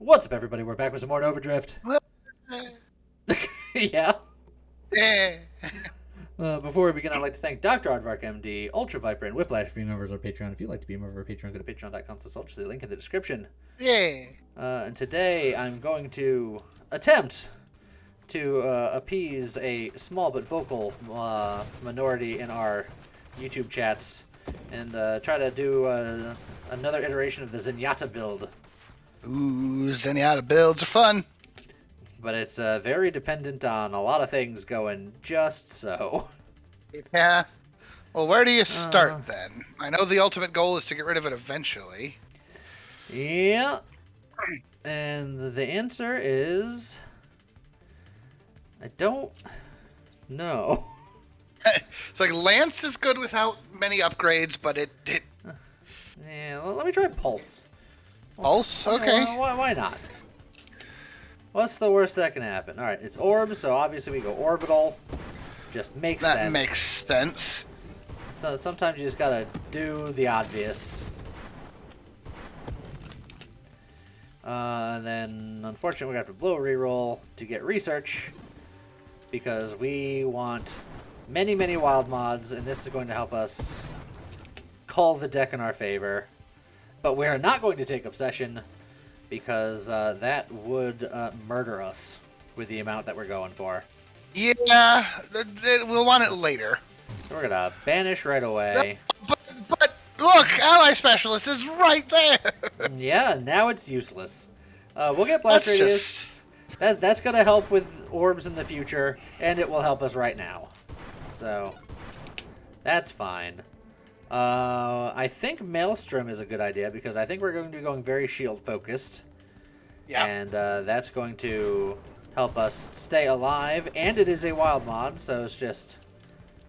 What's up, everybody? We're back with some more Overdrift. Yeah. Before we begin, I'd like to thank Dr. Aardvark, MD, Ultra Viper, and Whiplash for being members of our Patreon. If you'd like to be a member of our Patreon, go to patreon.com/ultra. The link in the description. Yay! And today I'm going to attempt to appease a small but vocal minority in our YouTube chats and try to do another iteration of the Zenyatta build. Ooh, Zenyatta builds are fun. But it's very dependent on a lot of things going just so. Yeah. Well, where do you start then? I know the ultimate goal is to get rid of it eventually. Yeah. And the answer is... I don't know. It's like Lance is good without many upgrades, but it Yeah, let me try Pulse. Pulse? Okay. Why not? What's the worst that can happen? Alright, it's Orb, so obviously we go Orbital. Just makes sense. That makes sense. So sometimes you just gotta do the obvious. And then, unfortunately, we have to blow a reroll to get research. Because we want many, many wild mods, and this is going to help us call the deck in our favor. But we are not going to take Obsession, because that would murder us with the amount that we're going for. Yeah, we'll want it later. So we're going to banish right away. But look, Ally Specialist is right there! Yeah, now it's useless. We'll get Blast Radius. That's going to help with orbs in the future, and it will help us right now. So, that's fine. I think Maelstrom is a good idea, because I think we're going to be going very shield-focused. Yeah. And that's going to help us stay alive, and it is a wild mod, so it's just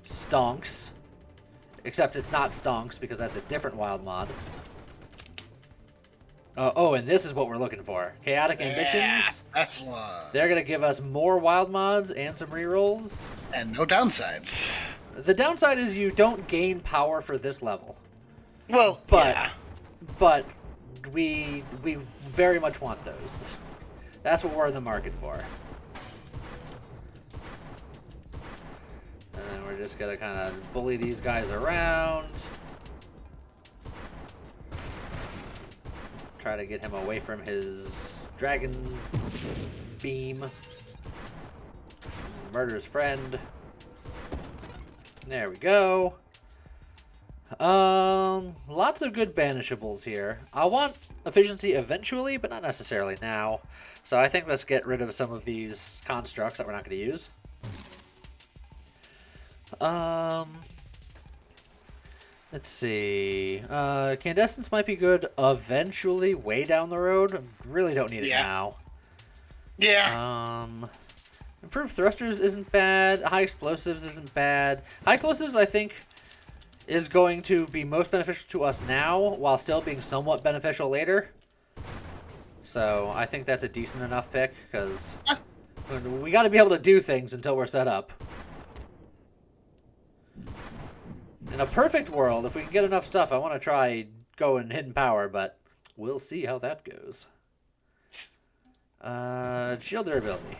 stonks. Except it's not stonks, because that's a different wild mod. Oh, and this is what we're looking for. Chaotic Ambitions. That's one. They're going to give us more wild mods and some rerolls. And no downsides. The downside is you don't gain power for this level. Well, yeah. But we very much want those. That's what we're in the market for. And then we're just going to kind of bully these guys around. Try to get him away from his dragon beam. Murder's friend. There we go. Lots of good banishables here. I want efficiency eventually, but not necessarily now. So I think let's get rid of some of these constructs that we're not going to use. Let's see. Candescence might be good eventually, way down the road. Really don't need it now. Yeah. Improved thrusters isn't bad. High explosives isn't bad. High explosives, I think, is going to be most beneficial to us now, while still being somewhat beneficial later. So I think that's a decent enough pick, because we got to be able to do things until we're set up. In a perfect world, if we can get enough stuff, I want to try going hidden power, but we'll see how that goes. Shield durability.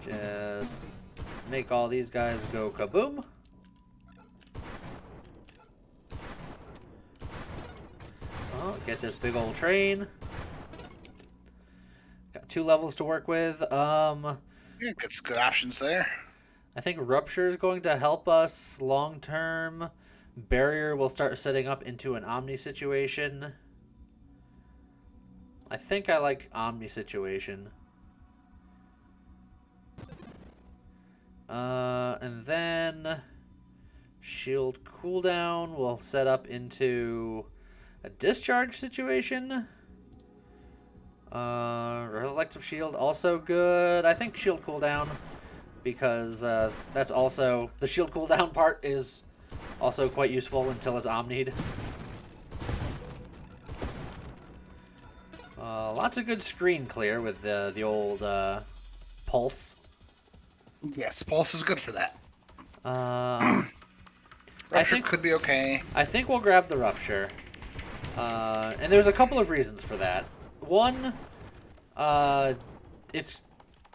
Just make all these guys go kaboom. Get this big old train. Got 2 levels to work with. Yeah, good options there. I think Rupture is going to help us long term. Barrier will start setting up into an Omni situation. I think I like Omni situation. And then shield cooldown will set up into a discharge situation. Reflective shield also good. I think shield cooldown, because that's also the shield cooldown part is also quite useful until it's omnied. Lots of good screen clear with the old pulse. Yes, pulse is good for that. Rupture could be okay. I think we'll grab the Rupture. And there's a couple of reasons for that. One, it's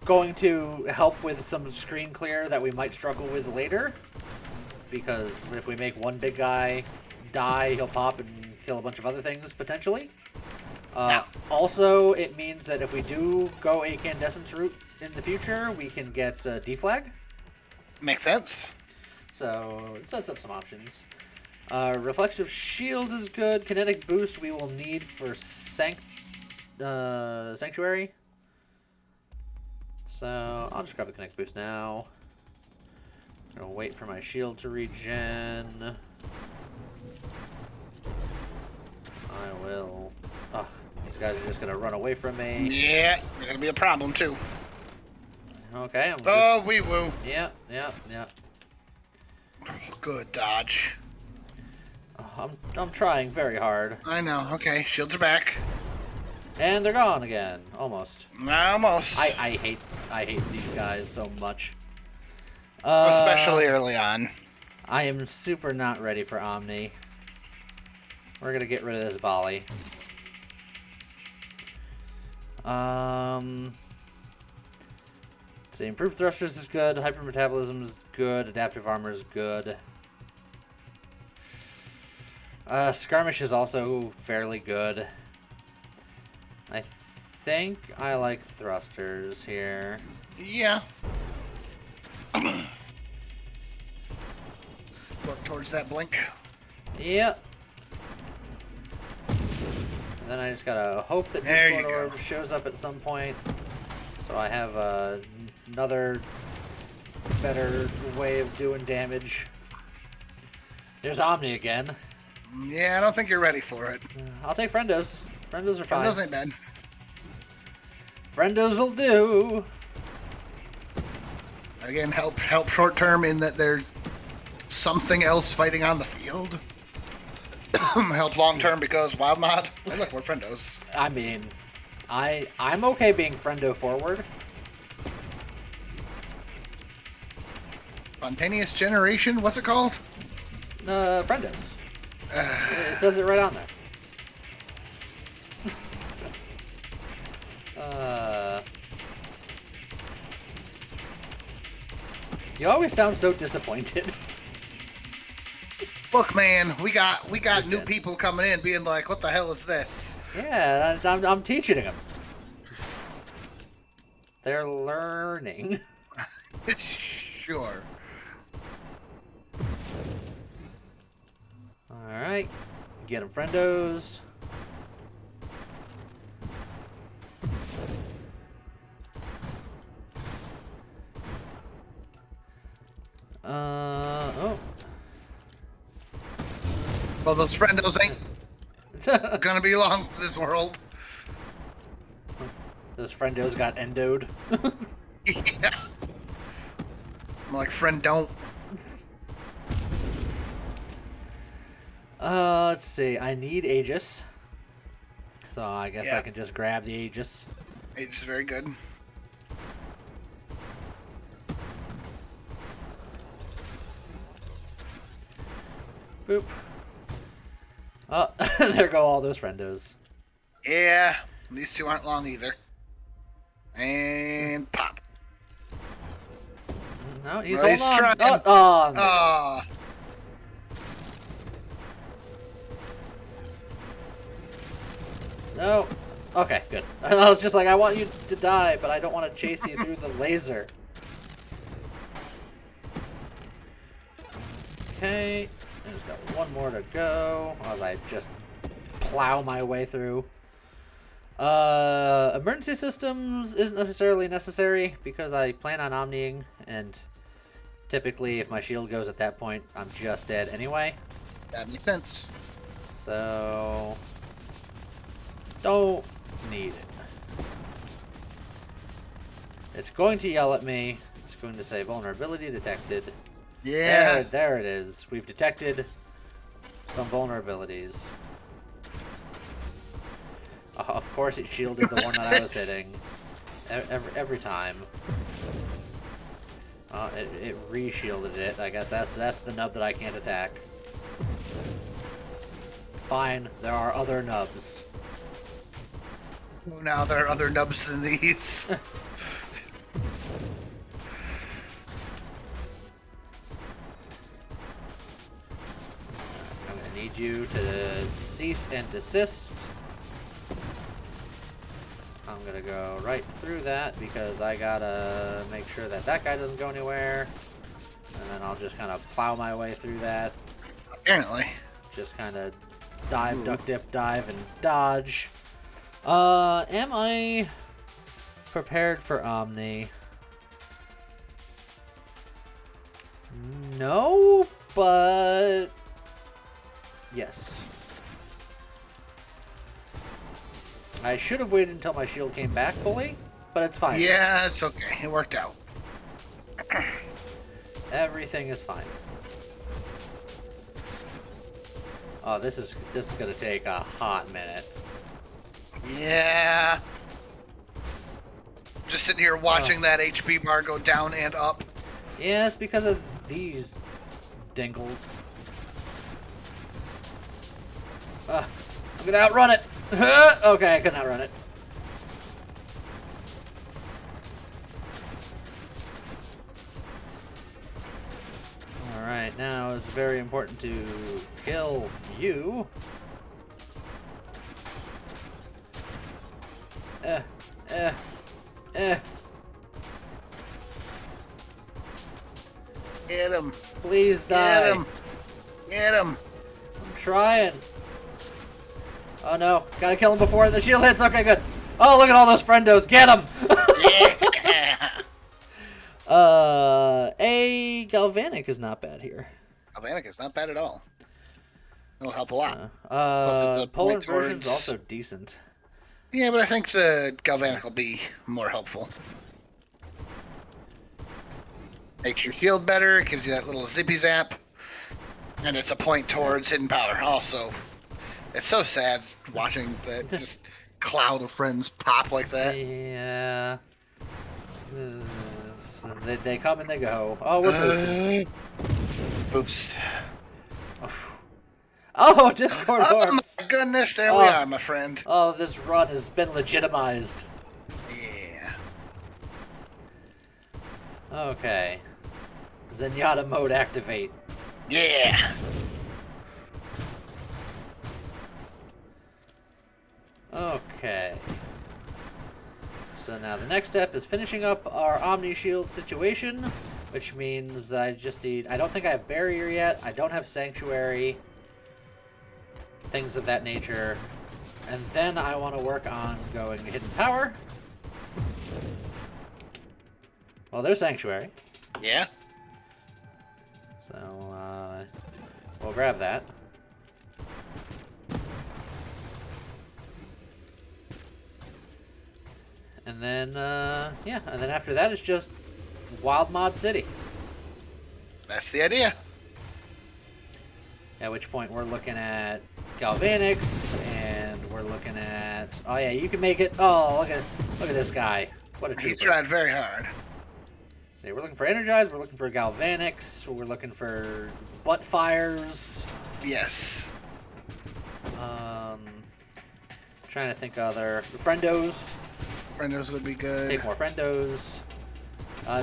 going to help with some screen clear that we might struggle with later. Because if we make one big guy die, he'll pop and kill a bunch of other things, potentially. Also, it means that if we do go a Candescence route in the future, we can get deflag. Makes sense. So it sets up some options. Reflective Shields is good. Kinetic Boost we will need for Sanctuary. So I'll just grab the Kinetic Boost now. I'm gonna wait for my shield to regen. I will. Ugh, these guys are just gonna run away from me. Yeah, they're gonna be a problem too. Okay. Wee woo. Yeah. Oh, good dodge. I'm trying very hard. I know. Okay, shields are back. And they're gone again. Almost. Almost. I hate these guys so much. Especially early on. I am super not ready for Omni. We're gonna get rid of this volley. Let's see, improved thrusters is good, hypermetabolism is good, adaptive armor is good. Skirmish is also fairly good. I think I like thrusters here. Yeah. Work towards that blink. Yep. And then I just gotta hope that Discord Orb shows up at some point, so I have another better way of doing damage. There's Omni again. Yeah, I don't think you're ready for it. I'll take Friendos. Friendos are fine. Friendos ain't bad. Friendos will do. Again, help short term in that they're something else fighting on the field. Help long term because wild mod. Hey, look, we're friendos. I mean, I'm okay being friendo forward. Spontaneous generation. What's it called? Friendos. It says it right on there. You always sound so disappointed. Look, man, we got new people coming in, being like, "What the hell is this?" Yeah, I'm teaching them. They're learning. Sure. All right, get them, friendos. Oh. Well, those friendos ain't gonna be long for this world. Those friendos got endoed. Yeah. I'm like, friend, don't. Let's see. I need Aegis. So I guess Yeah. I can just grab the Aegis. It's very good. Boop. Oh, there go all those friendos. Yeah, these two aren't long either. And pop. No, he's Well, holding on. trying. Oh, no. Okay, good. I was just like, I want you to die, but I don't want to chase you through the laser. Okay. I just got one more to go as I just plow my way through. Emergency systems isn't necessarily necessary because I plan on omniing, and typically if my shield goes at that point, I'm just dead anyway. That makes sense. So don't need it. It's going to yell at me. It's going to say vulnerability detected. Yeah. There it is. We've detected some vulnerabilities. Of course it shielded the one that I was hitting. Every time. It re-shielded it. I guess that's the nub that I can't attack. It's fine. There are other nubs. Well, now there are other nubs than these. I'm gonna need you to cease and desist. I'm gonna go right through that because I gotta make sure that that guy doesn't go anywhere. And then I'll just kind of plow my way through that. Apparently. Just kind of dive, duck, dip, dive, and dodge. Am I prepared for Omni? No, but yes. I should have waited until my shield came back fully, but it's fine. Yeah, it's okay. It worked out. Everything is fine. Oh, this is gonna take a hot minute. Yeah. Just sitting here watching that HP bar go down and up. Yeah, it's because of these dingles. I'm gonna outrun it. Okay, I couldn't outrun it. Alright, now it's very important to kill you. Get him. Please die. Get him. Get him. I'm trying. Oh no, gotta kill him before the shield hits. Okay, good. Oh, look at all those friendos. Get him. A galvanic is not bad here. Galvanic is not bad at all. It'll help a lot. Plus it's a polar point version's towards- also decent. Yeah, but I think the Galvanic will be more helpful. Makes your shield better, it gives you that little zippy zap, and it's a point towards hidden power also. It's so sad watching that just cloud of friends pop like that. Yeah. They come and they go. Oh, we're boosted. Boost. Oh, Discord Oh orbs. my goodness, there we are, my friend. Oh, this run has been legitimized. Yeah. Okay. Zenyatta mode activate. Yeah. Okay. So now the next step is finishing up our Omni Shield situation, which means I just need... I don't think I have Barrier yet. I don't have Sanctuary. Things of that nature. And then I want to work on going Hidden Power. Well, there's Sanctuary. Yeah. So, we'll grab that. And then, yeah, and then after that it's just Wild Mod City. That's the idea. At which point we're looking at Galvanics, and we're looking at... Oh yeah, you can make it... Oh, look at this guy. What a trooper. He tried very hard. See, we're looking for Energize, we're looking for Galvanics, we're looking for Butt Fires. Yes. Trying to think of other... Friendos. Friendos would be good. Take more Friendos.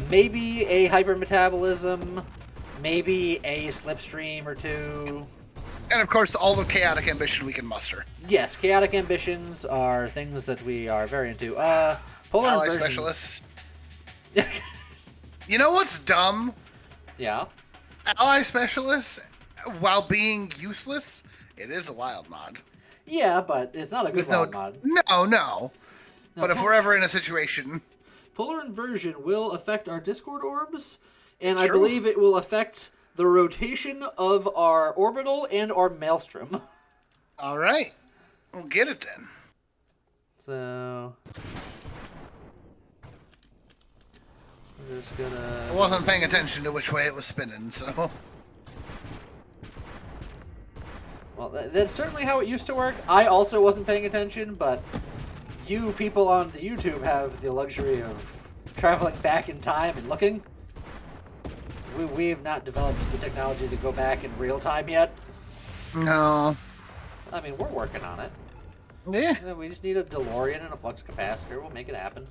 Maybe a Hypermetabolism. Maybe a Slipstream or two. And of course, all the chaotic ambition we can muster. Yes, Chaotic Ambitions are things that we are very into. Polar Ally Inversions. Specialists. You know what's dumb? Yeah. Ally Specialists, while being useless, it is a wild mod. Yeah, but it's not a good wild mod. No. But if we're ever in a situation... Polar Inversion will affect our Discord orbs, and It's I true. believe it will affect the rotation of our Orbital and our Maelstrom. All right. We'll get it then. So... I'm just gonna... I wasn't paying attention to which way it was spinning, so... Well, that's certainly how it used to work. I also wasn't paying attention, but you people on the YouTube have the luxury of traveling back in time and looking. we've not developed the technology to go back in real time yet. No. I mean, we're working on it. Yeah. We just need a DeLorean and a flux capacitor. We'll make it happen.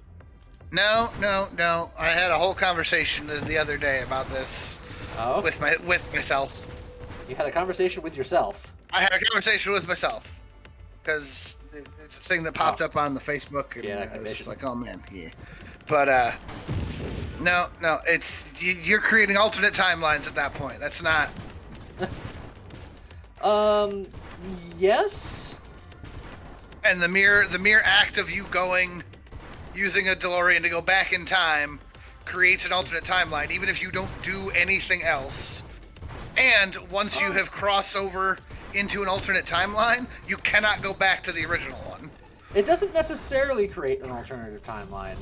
No. I had a whole conversation the other day about this with myself. You had a conversation with yourself. I had a conversation with myself because it's a thing that popped up on the Facebook, and I was just like, "Oh man, yeah." But no, it's you're creating alternate timelines at that point. That's not. Yes. And the mere act of you using a DeLorean to go back in time creates an alternate timeline, even if you don't do anything else. And once you have crossed over into an alternate timeline, you cannot go back to the original one. It doesn't necessarily create an alternative timeline,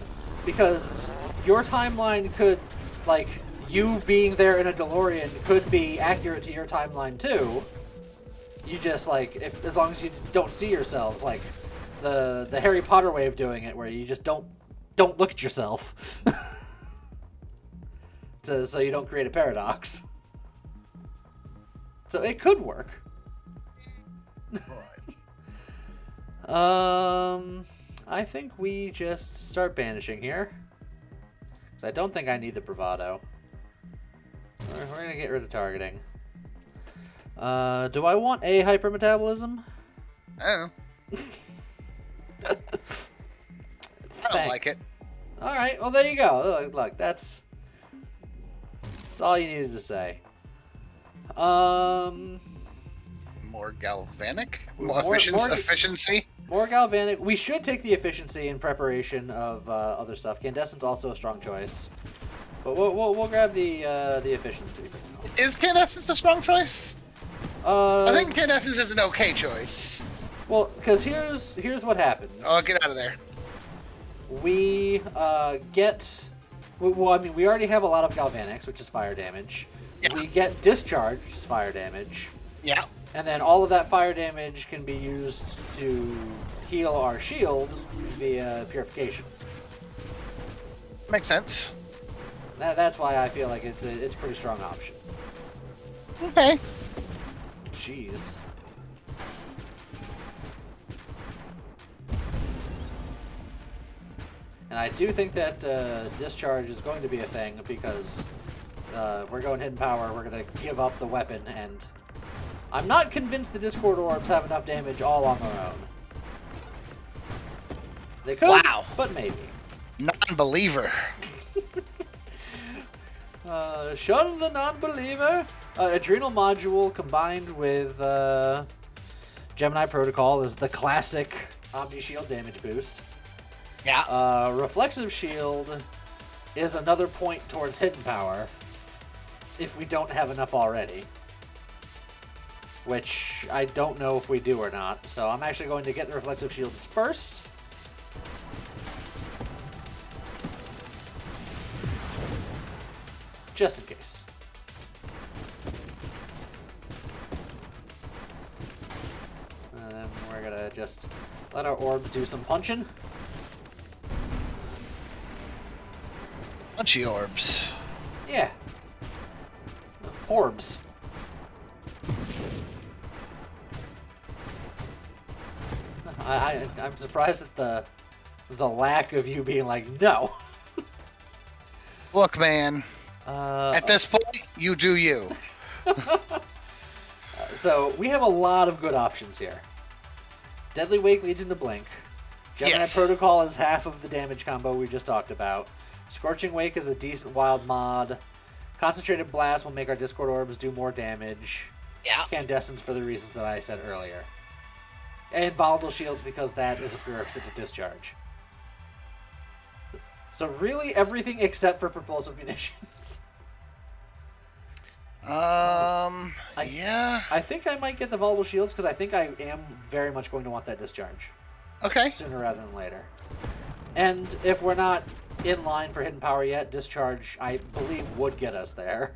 because your timeline could, like, you being there in a DeLorean could be accurate to your timeline too. You just, like, as long as you don't see yourselves, like the Harry Potter way of doing it, where you just don't look at yourself, so you don't create a paradox. So it could work. I think we just start banishing here. 'Cause I don't think I need the bravado. We're gonna get rid of targeting. Do I want a hypermetabolism? I don't like it. Alright, well there you go. Look, that's all you needed to say. More galvanic? More efficiency? More galvanic. We should take the efficiency in preparation of other stuff. Candescent's also a strong choice. But we'll grab the efficiency for now. Is Candescence a strong choice? I think Candescence is an okay choice. Well, because here's what happens. Oh, get out of there. We get... Well, I mean, we already have a lot of galvanics, which is fire damage. Yeah. We get discharge, which is fire damage. Yeah. And then all of that fire damage can be used to heal our shield via purification. Makes sense. That's why I feel like it's a pretty strong option. Okay. Jeez. And I do think that discharge is going to be a thing, because if we're going hidden power, we're going to give up the weapon, and I'm not convinced the Discord orbs have enough damage all on their own. They could, but maybe. Non-believer. Shun the non-believer. Adrenal module combined with Gemini protocol is the classic Omni Shield damage boost. Yeah. Reflexive shield is another point towards hidden power if we don't have enough already. Which I don't know if we do or not. So I'm actually going to get the reflexive shields first. Just in case. And then we're gonna just let our orbs do some punching. Punchy orbs. Yeah. Orbs. I'm surprised at the lack of you being like, no. Look, man. At this point, you do you. So we have a lot of good options here. Deadly Wake leads into Blink. Gemini Protocol is half of the damage combo we just talked about. Scorching Wake is a decent wild mod. Concentrated Blast will make our Discord orbs do more damage. Yeah. Candescence for the reasons that I said earlier. And Volatile Shields because that is a prerequisite to discharge. So really everything except for propulsive munitions. Yeah. I think I might get the Volatile Shields because I think I am very much going to want that discharge. Okay. Sooner rather than later. And if we're not in line for hidden power yet, discharge, I believe, would get us there.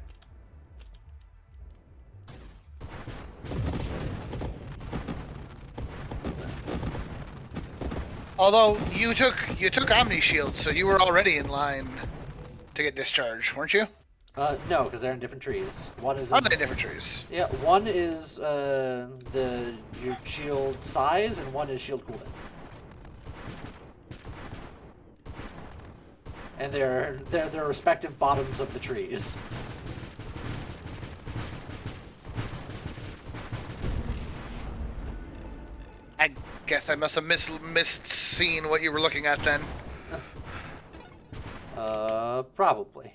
Although you took Omni Shield, so you were already in line to get discharged, weren't you? No, because they're in different trees. One is Are they different trees? Yeah, one is your shield size, and one is shield cooldown. And they're the respective bottoms of the trees. I guess I must have missed seeing what you were looking at then. Probably.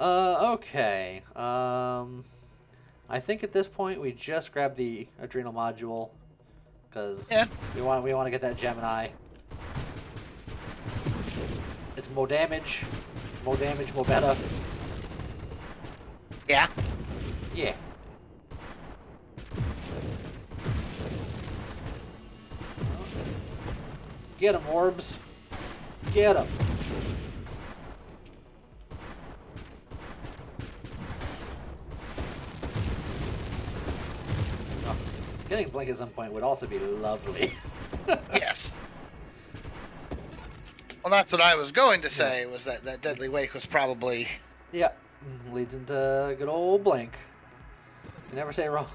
Okay. I think at this point we just grab the adrenal module because we want to get that Gemini. It's more damage, more better. Yeah. Yeah. Get him, orbs. Get him. Oh, getting Blink at some point would also be lovely. Yes. Well, that's what I was going to say, was that Deadly Wake was probably... Yep. Leads into good old Blink. Can never say wrong.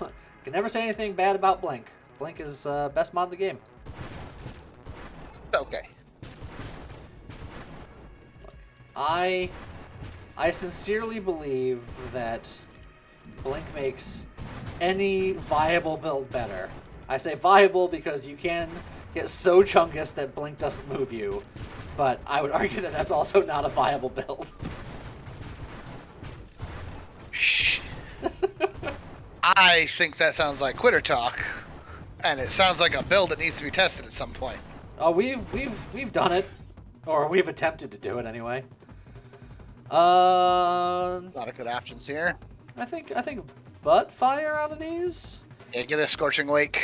Can never say anything bad about Blink. Blink is best mod in the game. Okay. I sincerely believe that Blink makes any viable build better. I say viable because you can get so chungus that Blink doesn't move you, but I would argue that that's also not a viable build. Shh. I think that sounds like quitter talk, and it sounds like a build that needs to be tested at some point. Oh, we've done it, or we've attempted to do it anyway. A lot of good options here. I think butt fire out of these. Yeah, get a Scorching Wake.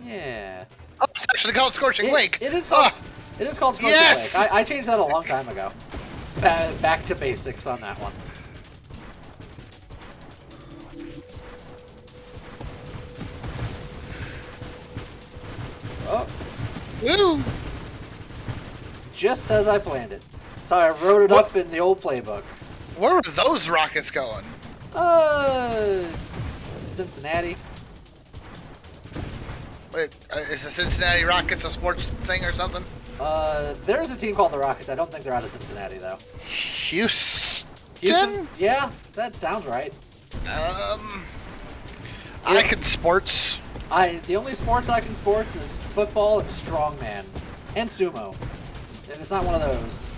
Yeah. Oh, it's actually called Scorching Wake. It is called. It is called Scorching Yes! Wake. I changed that a long time ago. Back to basics on that one. Oh. Woo! Just as I planned it. So I wrote it up in the old playbook. Where were those rockets going? Cincinnati. Wait, is the Cincinnati Rockets a sports thing or something? There's a team called the Rockets. I don't think they're out of Cincinnati, though. Houston? Yeah, that sounds right. I can sports. The only sports I can sports is football and strongman. And sumo. If it's not one of those,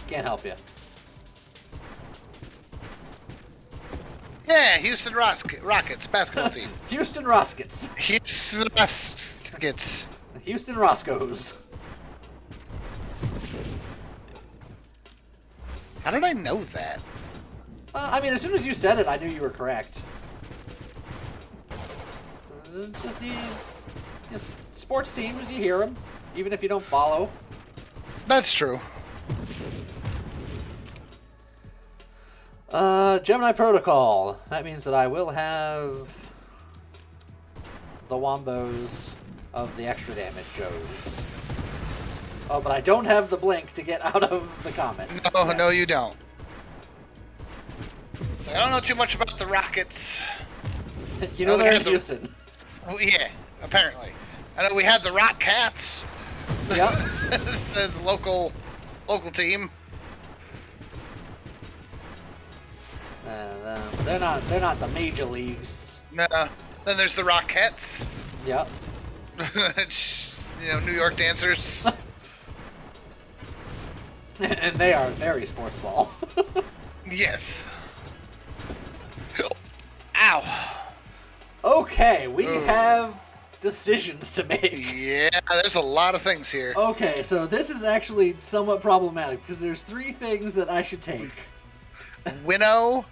can't help you. Yeah, Houston Rockets basketball team. Houston Rockets. Houston Rockets. Houston Roscoes. How did I know that? I mean, as soon as you said it, I knew you were correct. So, just sports teams, you hear them, even if you don't follow. That's true. Gemini Protocol. That means that I will have the wombos of the extra damage Joes. Oh, but I don't have the blink to get out of the comment. No, no, you don't. So I don't know too much about the Rockets. You know they're in Houston. Oh, yeah, apparently. I know we had the Rock Cats. Yep. This says local team. They're not the major leagues. No. Then there's the Rockettes. Yep. New York dancers. And they are very sports ball. Yes. Ow. Okay, we have decisions to make. Yeah, there's a lot of things here. Okay, so this is actually somewhat problematic because there's 3 things that I should take. Winnow,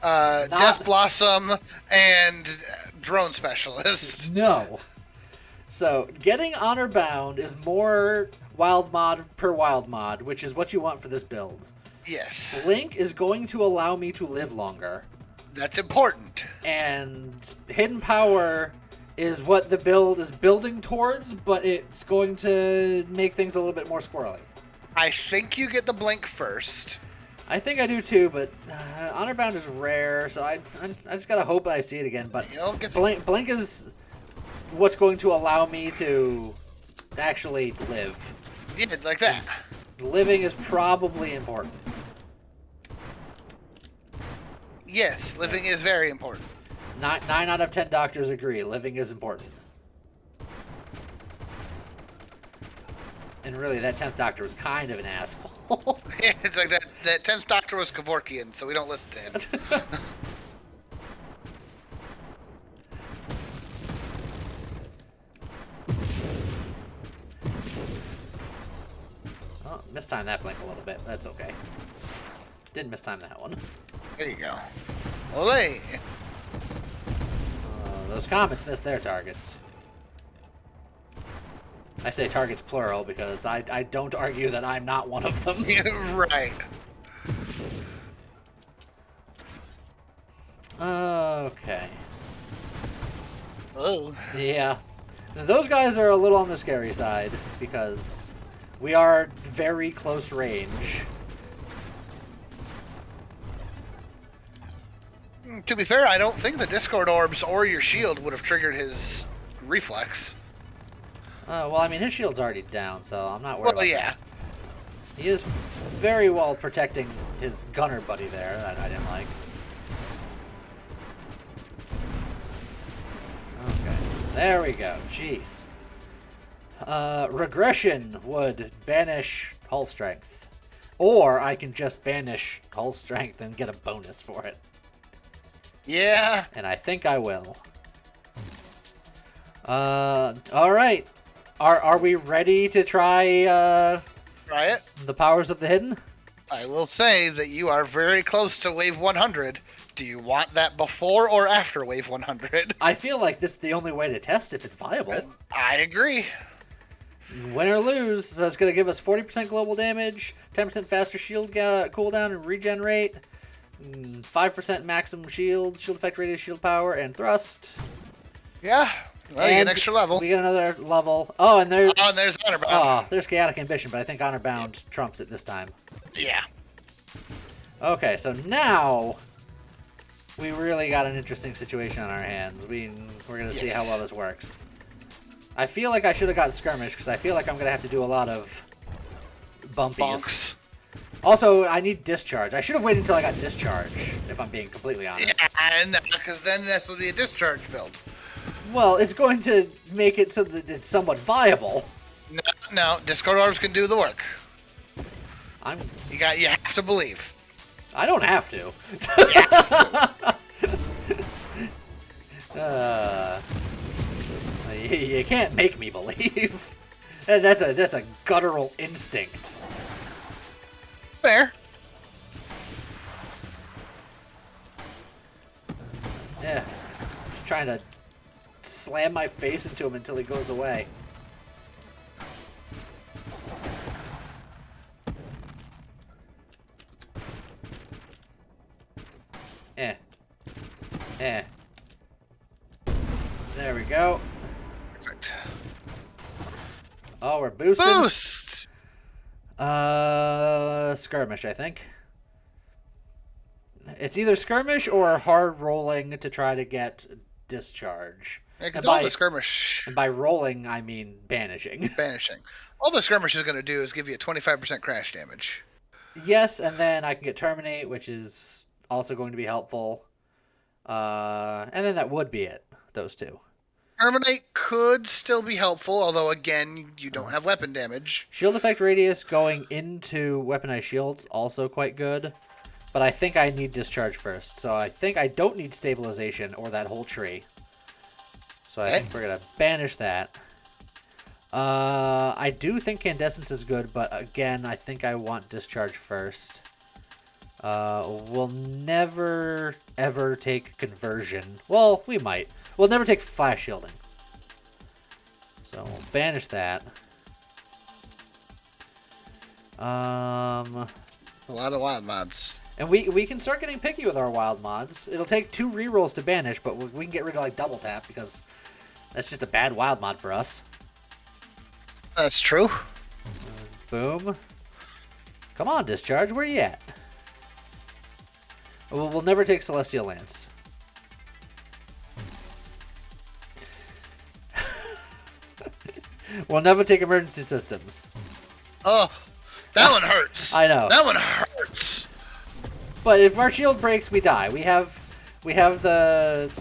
Death Blossom, and Drone Specialist. No. So, getting Honor Bound is more wild mod per wild mod, which is what you want for this build. Yes. Blink is going to allow me to live longer. That's important. And Hidden Power is what the build is building towards, but it's going to make things a little bit more squirrely. I think you get the Blink first. I think I do too, but Honor Bound is rare, so I just gotta hope that I see it again. But Blink is what's going to allow me to actually live. Yeah, like that. Living is probably important. Yes, living is very important. 9 out of 10 doctors agree. Living is important. And really, that 10th doctor was kind of an asshole. Yeah, it's like that 10th doctor was Kevorkian, so we don't listen to him. Oh, mistimed that blink a little bit. That's okay. Didn't mistime that one. There you go. Olay! Those comets missed their targets. I say targets plural because I don't argue that I'm not one of them. Yeah, right. Okay. Oh. Yeah. Those guys are a little on the scary side because we are very close range. To be fair, I don't think the Discord orbs or your shield would have triggered his reflex. Well, I mean, his shield's already down, so I'm not worried about yeah. that. He is very well protecting his gunner buddy there that I didn't like. Okay. There we go. Jeez. Regression would banish hull strength. Or I can just banish hull strength and get a bonus for it. Yeah. And I think I will. Alright. Are we ready to try, Try it? the powers of the hidden? I will say that you are very close to wave 100. Do you want that before or after wave 100? I feel like this is the only way to test if it's viable. I agree. Win or lose, so it's going to give us 40% global damage, 10% faster shield cooldown and regen rate, 5% maximum shield effect radius, shield power, and thrust. Yeah. Well, you get an extra level. We get another level. Oh, and there's Honor Bound. Oh, there's chaotic ambition, but I think Honor Bound trumps it this time. Yeah. Okay, so now we really got an interesting situation on our hands. We're going to see how well this works. I feel like I should have got skirmish because I feel like I'm going to have to do a lot of bumpies. Bonks. Also, I need discharge. I should have waited until I got discharge, if I'm being completely honest. Yeah, because then this will be a discharge build. Well, it's going to make it so that it's somewhat viable. No, Discord orbs can do the work. You have to believe. I don't have to. You can't make me believe. That's a guttural instinct. Fair. Yeah, just trying to slam my face into him until he goes away. There we go. Perfect. Oh, we're boosted. Boost! Skirmish, I think. It's either skirmish or hard rolling to try to get discharge. Yeah, because all the skirmish... And by rolling, I mean banishing. Banishing. All the skirmish is going to do is give you a 25% crash damage. Yes, and then I can get terminate, which is also going to be helpful. And then that would be it, those two. Terminate could still be helpful, although, again, you don't have weapon damage. Shield effect radius going into weaponized shields, also quite good. But I think I need discharge first, so I think I don't need stabilization or that whole tree. So I think we're going to banish that. I do think Candescence is good, but again, I think I want discharge first. We'll never, ever take conversion. Well, we might. We'll never take flash shielding. So we'll banish that. A lot of wild mods. And we can start getting picky with our wild mods. It'll take 2 rerolls to banish, but we can get rid of like double tap because that's just a bad wild mod for us. That's true. Boom. Come on, discharge. Where you at? We'll never take Celestial Lance. We'll never take Emergency Systems. Oh, that one hurts. I know. That one hurts. But if our shield breaks, we die. We have the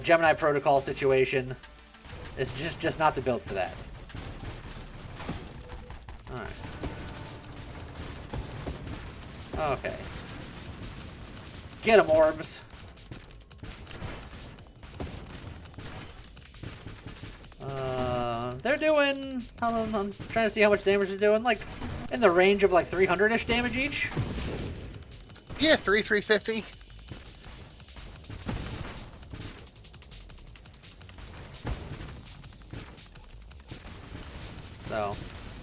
Gemini protocol situation. It's just not the build for that. Alright. Okay. Get 'em, orbs. They're doing... I'm trying to see how much damage they're doing. Like, in the range of like 300-ish damage each. Yeah, 350. So,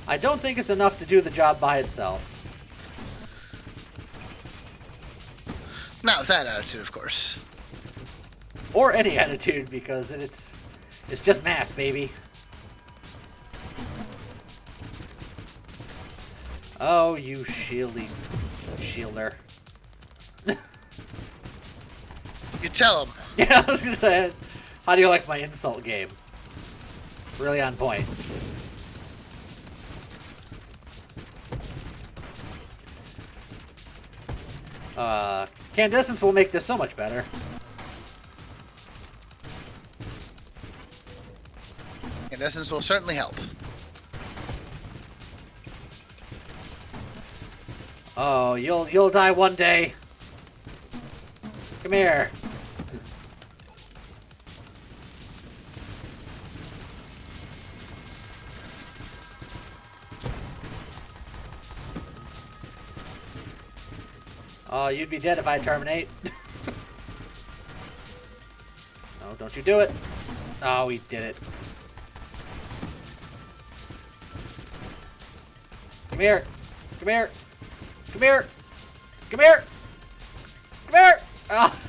I don't think it's enough to do the job by itself. Not with that attitude, of course. Or any attitude, because it's just math, baby. Oh, you shieldy shielder. You tell him. Yeah, I was gonna say, how do you like my insult game? Really on point. Candescence will make this so much better. Incandescence will certainly help. Oh, you'll die one day. Come here. Oh, you'd be dead if I terminate. No, don't you do it. Oh, we did it. Come here. Come here. Come here. Come here. Come here. Oh.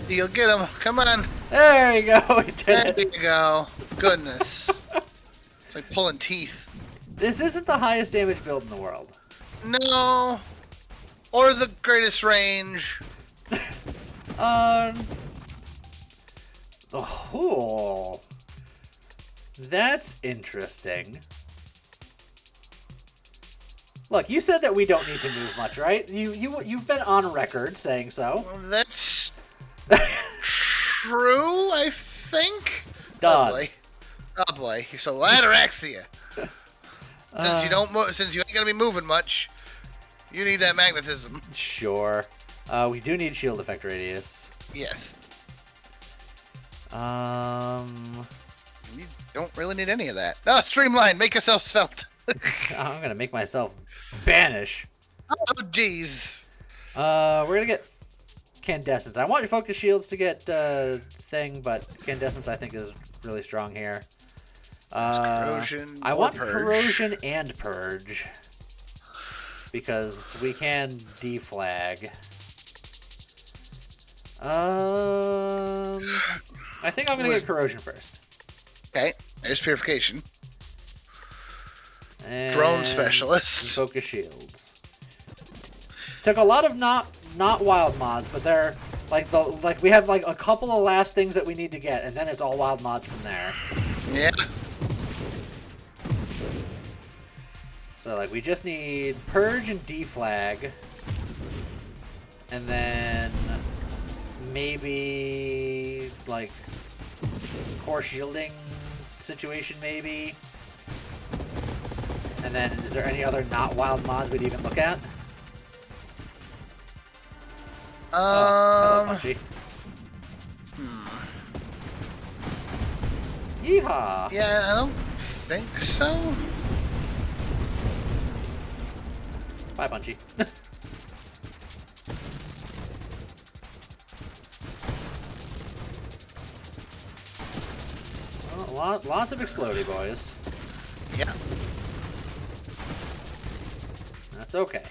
You'll get him. Come on. There you go. We did There it. you go. Goodness. It's like pulling teeth. This isn't the highest damage build in the world. No. Or the greatest range. Oh. That's interesting. Look, you said that we don't need to move much, right? You've been on record saying so. That's true, I think. Done. Oh boy. So Ataraxia. Since since you ain't gonna be moving much, you need that magnetism. Sure. We do need shield effect radius. Yes. You You don't really need any of that. No, streamline. Make yourself svelte. I'm gonna make myself banish. Oh, jeez. We're gonna get Candescence. I want your focus shields to get thing, but Candescence I think is really strong here. Corrosion. I or want purge. Corrosion and Purge. Because we can deflag. I think I'm gonna get Corrosion first. Okay, there's Purification. And Drone Specialist. Focus shields. Took a lot of not wild mods, but they're like we have like a couple of last things that we need to get, and then it's all wild mods from there. Yeah. So like we just need Purge and Deflag, and then maybe like core shielding situation maybe. And then is there any other not wild mods we'd even look at? Oh, punchy. Yeehaw! Yeah, I don't think so. Bye, Punchy. Well, lots of explodey boys. Yeah. That's okay.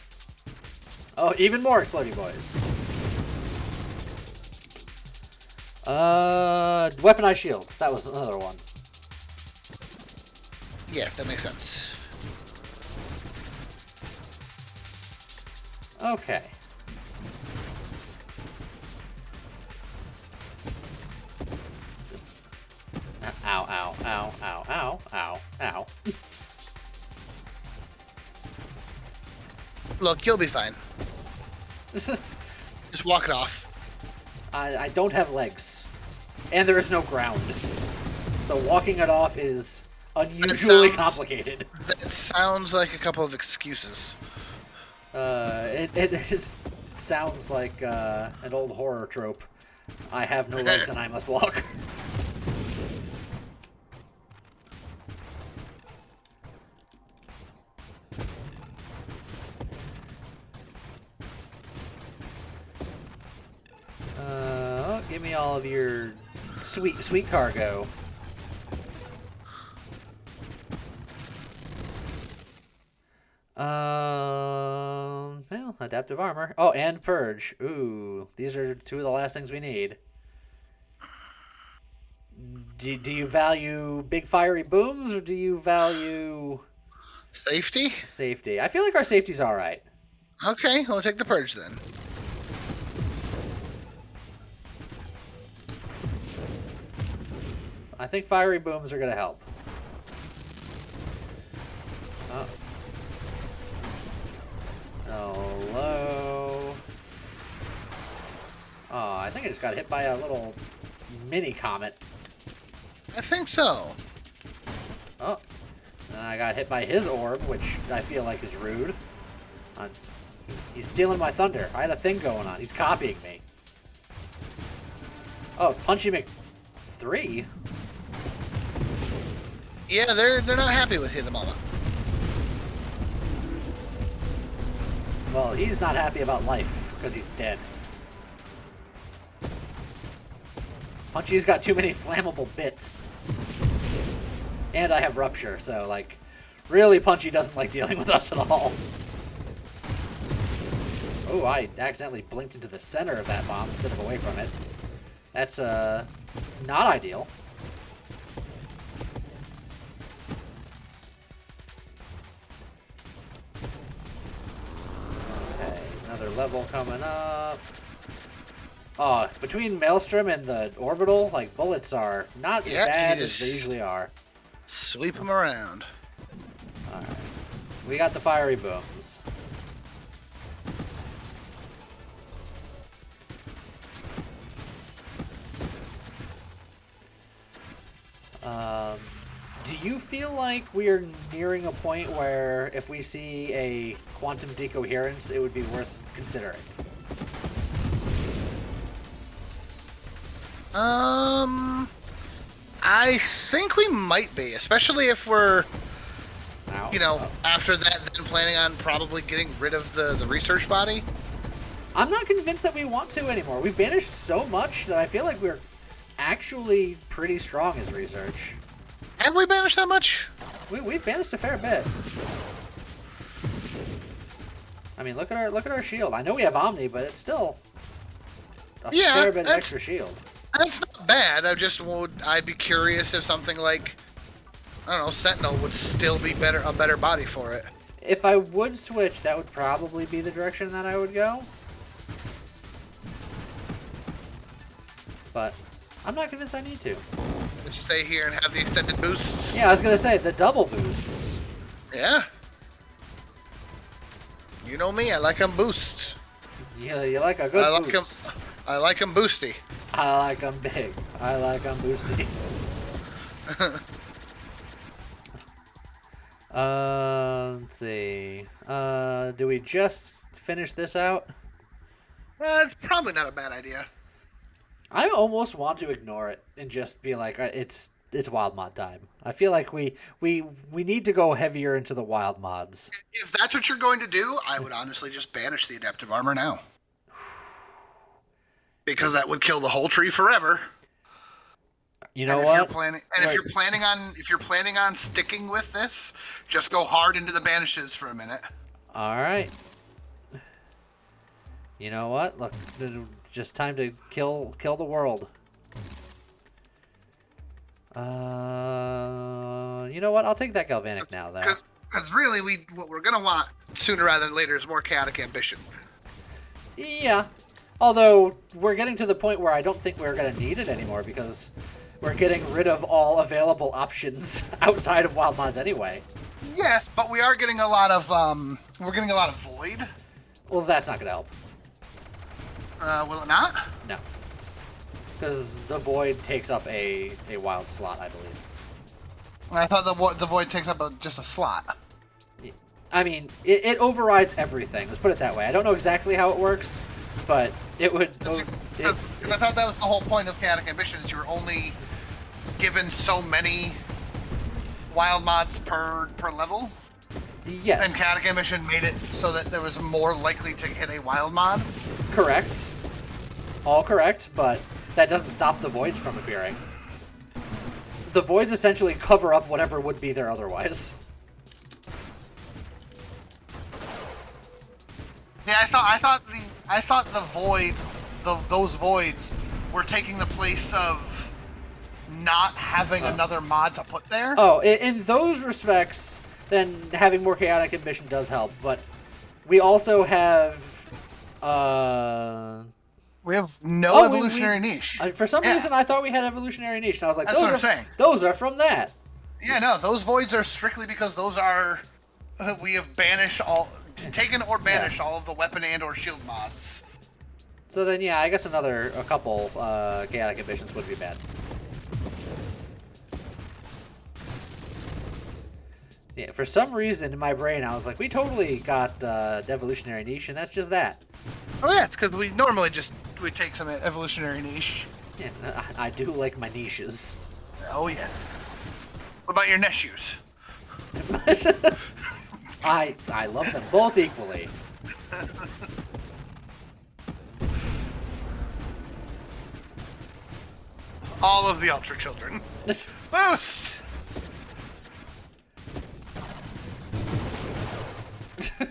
Oh, even more explodey boys. Weaponized shields. That was another one. Yes, that makes sense. Okay. Ow, ow, ow, ow, ow, ow, ow. Look, you'll be fine. Just walk it off. I don't have legs. And there is no ground. So walking it off is unusually complicated. That sounds like a couple of excuses. It sounds like an old horror trope. I have no legs and I must walk. Give me all of your sweet cargo. Well, adaptive armor. Oh, and purge. Ooh, these are two of the last things we need. Do you value big fiery booms, or do you value safety? Safety. I feel like our safety's all right. Okay, we'll take the purge then. I think fiery booms are gonna help. Oh. Hello. Oh, I think I just got hit by a little mini comet. I think so. Oh. And I got hit by his orb, which I feel like is rude. He's stealing my thunder. I had a thing going on. He's copying me. Oh, Punchy Mc3? Yeah, they're not happy with you at the moment. Well, he's not happy about life because he's dead. Punchy's got too many flammable bits. And I have rupture, so like really Punchy doesn't like dealing with us at all. Oh, I accidentally blinked into the center of that bomb instead of away from it. That's not ideal. Another level coming up. Oh, between Maelstrom and the Orbital, like, bullets are not as bad as they usually are. Sweep them around. Alright. We got the fiery booms. Do you feel like we are nearing a point where if we see a quantum decoherence, it would be worth considering? I think we might be, especially if we're, after that, then planning on probably getting rid of the research body. I'm not convinced that we want to anymore. We've banished so much that I feel like we're actually pretty strong as research. Have we banished that much? We've banished a fair bit. I mean, look at our shield. I know we have Omni, but it's still a fair bit of extra shield. That's not bad. I'd be curious if something like, I don't know, Sentinel would still be a better body for it. If I would switch, that would probably be the direction that I would go. But I'm not convinced I need to. Just stay here and have the extended boosts. Yeah, I was gonna say the double boosts. Yeah. You know me, I like them boosts. Yeah, you like a good boost. I like them boosty. I like them big. I like them boosty. Let's see. Do we just finish this out? It's probably not a bad idea. I almost want to ignore it and just be like, it's wild mod time. I feel like we need to go heavier into the wild mods. If that's what you're going to do, I would honestly just banish the adaptive armor now. Because that would kill the whole tree forever. You know what? If you're planning on sticking with this, just go hard into the banishes for a minute. All right. You know what? Look, just time to kill the world. You know what? I'll take that Galvanic now, though. Because really, what we're gonna want sooner rather than later is more chaotic ambition. Yeah. Although, we're getting to the point where I don't think we're going to need it anymore because we're getting rid of all available options outside of wild mods anyway. Yes, but we are getting a lot of void. Well, that's not going to help. Will it not? No. Because the void takes up a wild slot, I believe. I thought the void takes up just a slot. I mean, it overrides everything. Let's put it that way. I don't know exactly how it works, but it would... Because I thought that was the whole point of chaotic ambitions. You were only given so many wild mods per level. Yes. And chaotic ambition made it so that there was more likely to hit a wild mod. Correct. All correct, but that doesn't stop the voids from appearing. The voids essentially cover up whatever would be there otherwise. Yeah, I thought the void, those voids, were taking the place of not having another mod to put there. Oh, in those respects, then having more chaotic ambition does help. But we also have, we have no evolutionary niche. For some reason, I thought we had evolutionary niche, and I was like, that's what I'm saying. Those are from that. Yeah, no, those voids are strictly because those are we have taken or banished all of the weapon and or shield mods. So then, yeah, I guess a couple chaotic ambitions would be bad. Yeah, for some reason in my brain, I was like, we totally got evolutionary niche, and that's just that. Oh yeah, it's because we normally we take some evolutionary niche. Yeah, I do like my niches. Oh yes. What about your neshoes? I love them both equally. All of the Ultra Children. Boost!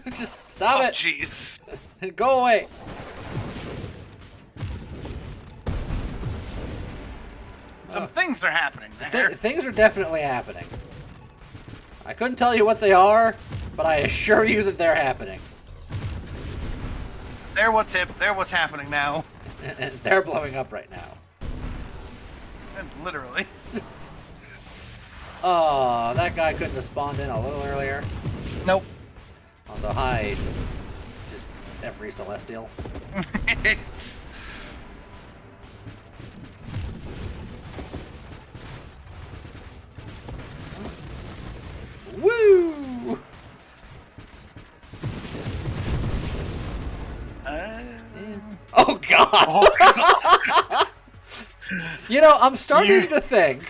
Just stop it. Jeez. Go away. Some things are happening there. Things are definitely happening. I couldn't tell you what they are, but I assure you that they're happening. They're what's happening now. And they're blowing up right now. Literally. Oh, that guy couldn't have spawned in a little earlier. Nope. Also, hi, just every Celestial. It's... Woo! Oh God! Oh, God. You know, I'm starting to think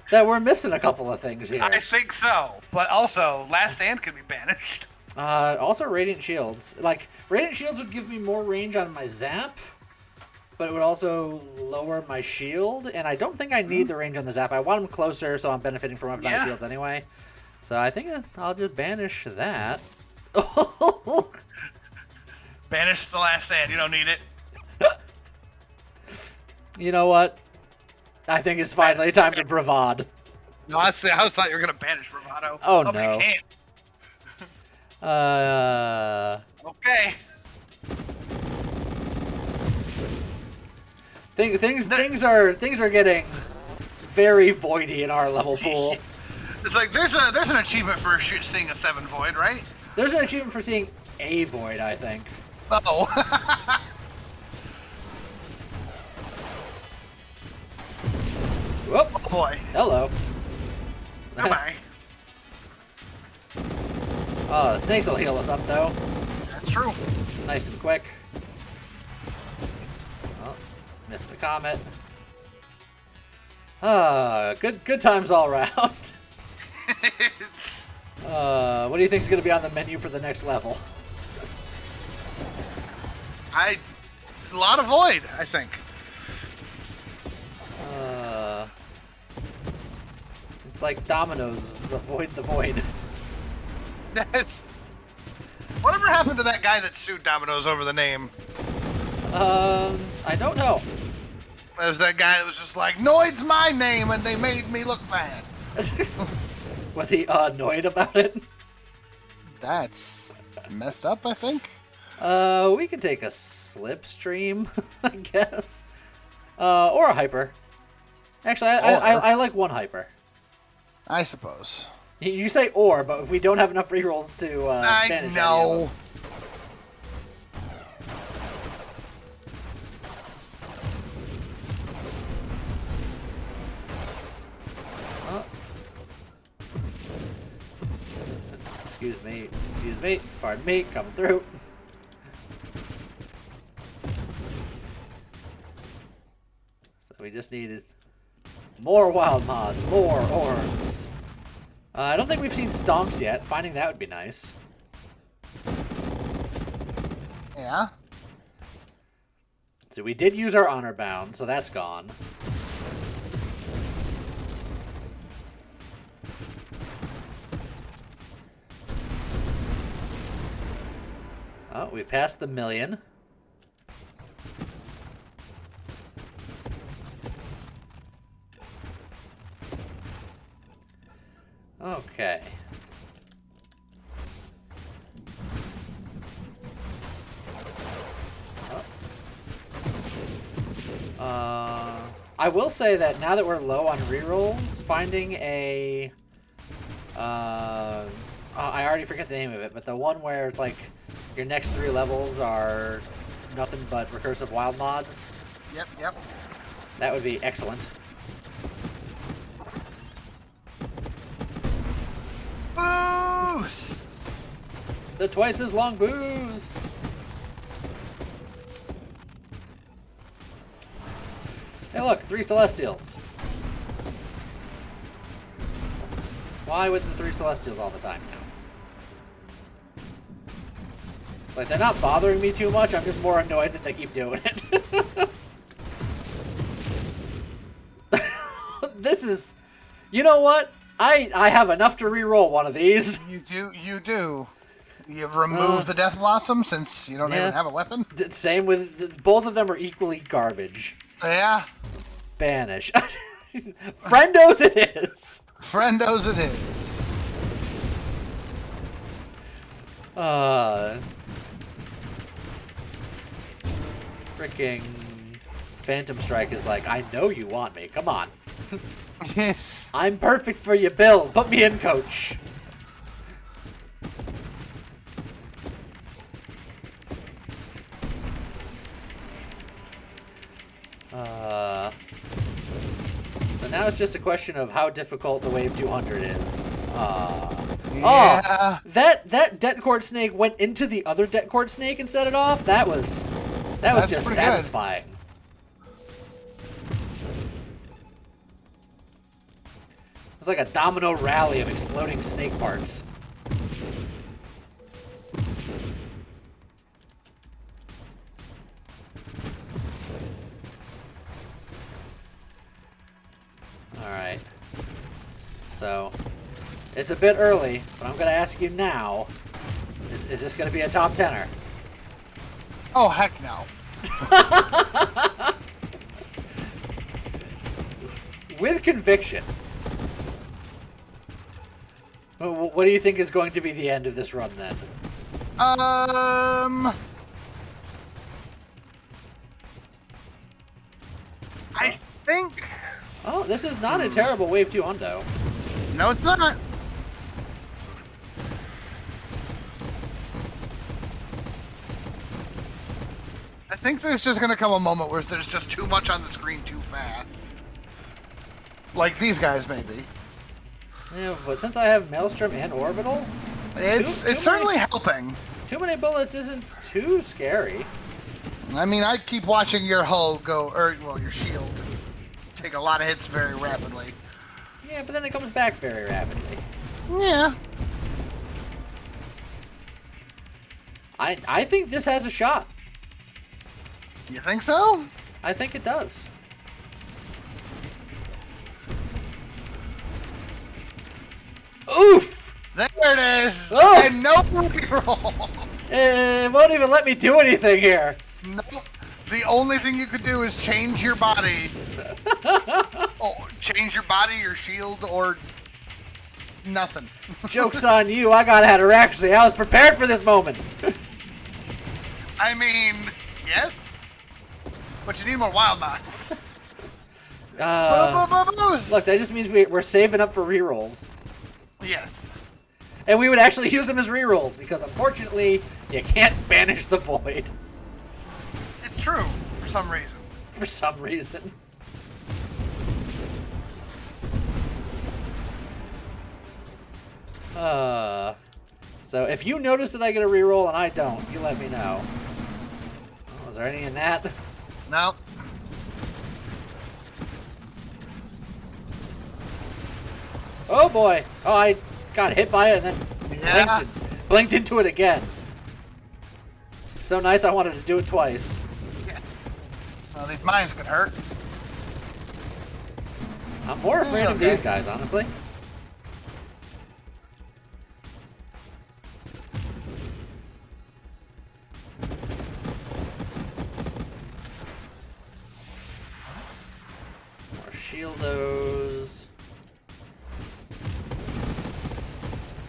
that we're missing a couple of things here. I think so, but also Last Stand could be banished. Also, Radiant Shields. Like, Radiant Shields would give me more range on my zap, but it would also lower my shield, and I don't think I need the range on the zap. I want them closer, so I'm benefiting from my shields anyway. So I think I'll just banish that. Banish the Last Stand. You don't need it. You know what? I think it's finally time to bravade. No, I thought you were gonna banish Bravado. Oh no. You can't. Okay. Things are getting very voidy in our level pool. It's like there's an achievement for seeing a 7 void, right? There's an achievement for seeing a void, I think. Uh-oh. Whoop. Oh boy. Hello. Goodbye. Oh, the snakes will heal us up, though. That's true. Nice and quick. Oh, missed the comet. Good times all around. What do you think is going to be on the menu for the next level? A lot of void, I think. It's like dominoes, avoid the void. Whatever happened to that guy that sued Domino's over the name? I don't know. There was that guy that was just like, Noid's my name, and they made me look bad. Was he annoyed about it? That's messed up, I think. We can take a slipstream, I guess. Or a hyper. Actually, I like one hyper. I suppose. You say or, but we don't have enough rerolls to I know. Excuse me, pardon me, coming through. So we just needed more wild mods, more orbs. I don't think we've seen stonks yet. Finding that would be nice. Yeah. So we did use our honor bound, so that's gone. Oh, we've passed the 1,000,000. Okay. I will say that now that we're low on rerolls, finding a... I already forget the name of it, but the one where it's like your next 3 levels are nothing but recursive wild mods. Yep. That would be excellent. Boost! The twice as long boost! Hey look, 3 Celestials. Why with the 3 Celestials all the time now? It's like they're not bothering me too much, I'm just more annoyed that they keep doing it. This is... You know what? I have enough to re-roll one of these. You do. You've removed the Death Blossom since you don't even have a weapon? Same with... Both of them are equally garbage. Yeah. Banish. Friendos it is. Friendos it is. Freaking Phantom Strike is like, I know you want me. Come on. Yes. I'm perfect for you, Bill. Put me in, coach. So now it's just a question of how difficult the Wave 200 is. Yeah. Oh, that Detcord snake went into the other Detcord snake and set it off? That was just satisfying. It was like a domino rally of exploding snake parts. Alright. So, it's a bit early, but I'm going to ask you now. Is this going to be a top 10er? Oh, heck no. With conviction. What do you think is going to be the end of this run, then? I think... Oh, this is not a terrible Wave 2 hundo. No, it's not. I think there's just going to come a moment where there's just too much on the screen too fast. Like these guys, maybe. Yeah, but since I have Maelstrom and Orbital... It's certainly helping. Too many bullets isn't too scary. I mean, I keep watching your hull go, or, well, your shield take a lot of hits very rapidly. Yeah, but then it comes back very rapidly. Yeah. I think this has a shot. You think so? I think it does. Oof! There it is! Oh! And no rerolls! It won't even let me do anything here. Nope. The only thing you could do is change your body. Change your body, your shield, or nothing. Joke's on you. I got ataraxia. I was prepared for this moment. I mean, yes. But you need more wild mods. Look, that just means we're saving up for rerolls. Yes. And we would actually use them as rerolls, because unfortunately, you can't banish the void. It's true, for some reason. For some reason. So if you notice that I get a reroll and I don't, you let me know. Oh, is there any in that? No. Oh boy! Oh, I got hit by it and then blinked into it again. So nice, I wanted to do it twice. Yeah. Well, these mines could hurt. I'm more afraid of these guys, honestly. More shieldos.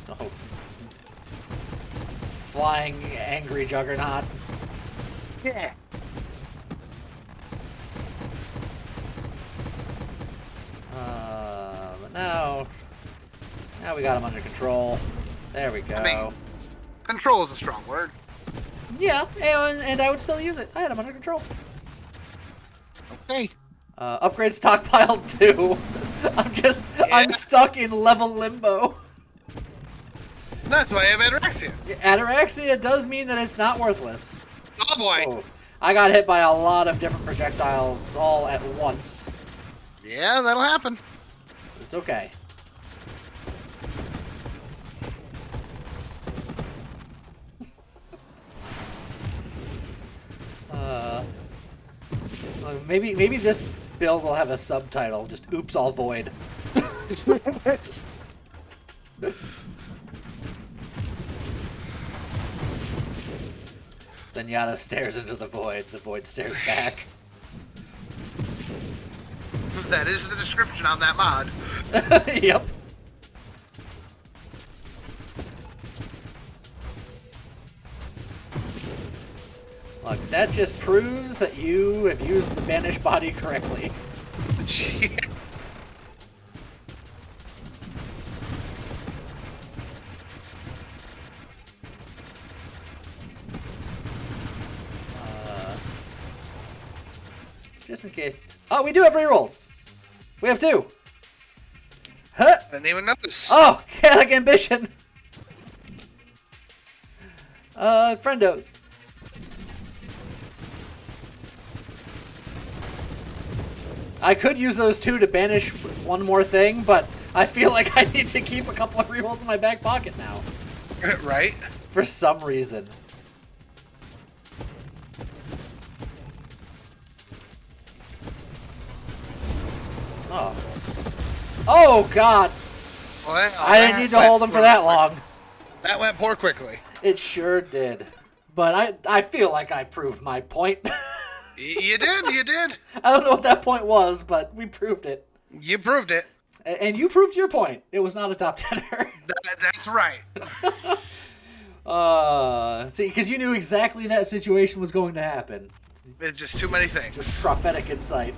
Oh. Flying angry juggernaut. Yeah. But now we got him under control. There we go. I mean, control is a strong word. Yeah, and I would still use it. I had him under control. Okay. Upgrade stockpile 2. I'm stuck in level limbo. That's why I have ataraxia. Ataraxia does mean that it's not worthless. Oh boy. Oh, I got hit by a lot of different projectiles all at once. Yeah, that'll happen. It's okay. Maybe this build will have a subtitle, just "Oops, all void." Zenyatta stares into the void stares back. That is the description on that mod. Yep. Look, that just proves that you have used the banished body correctly. Just in case. Oh, we do have rerolls. We have 2. Huh? I didn't even notice. Oh, chaotic ambition. Friendos. I could use those 2 to banish one more thing, but I feel like I need to keep a couple of rerolls in my back pocket now. Right? For some reason. Oh. Oh, God. Well, I didn't need to hold him for that long. That went poor quickly. It sure did. But I feel like I proved my point. You did. I don't know what that point was, but we proved it. You proved it. And you proved your point. It was not a top 10er. That's right. See, because you knew exactly that situation was going to happen. It's just too many things. Just prophetic insight.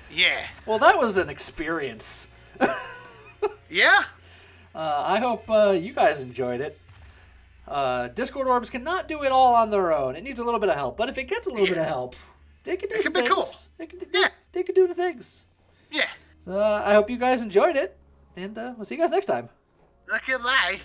Yeah. Well, that was an experience. Yeah. I hope you guys enjoyed it. Discord orbs cannot do it all on their own. It needs a little bit of help. But if it gets a little bit of help, they can do some things. Be cool. They can do the things. Yeah. I hope you guys enjoyed it. And we'll see you guys next time. Okay, bye.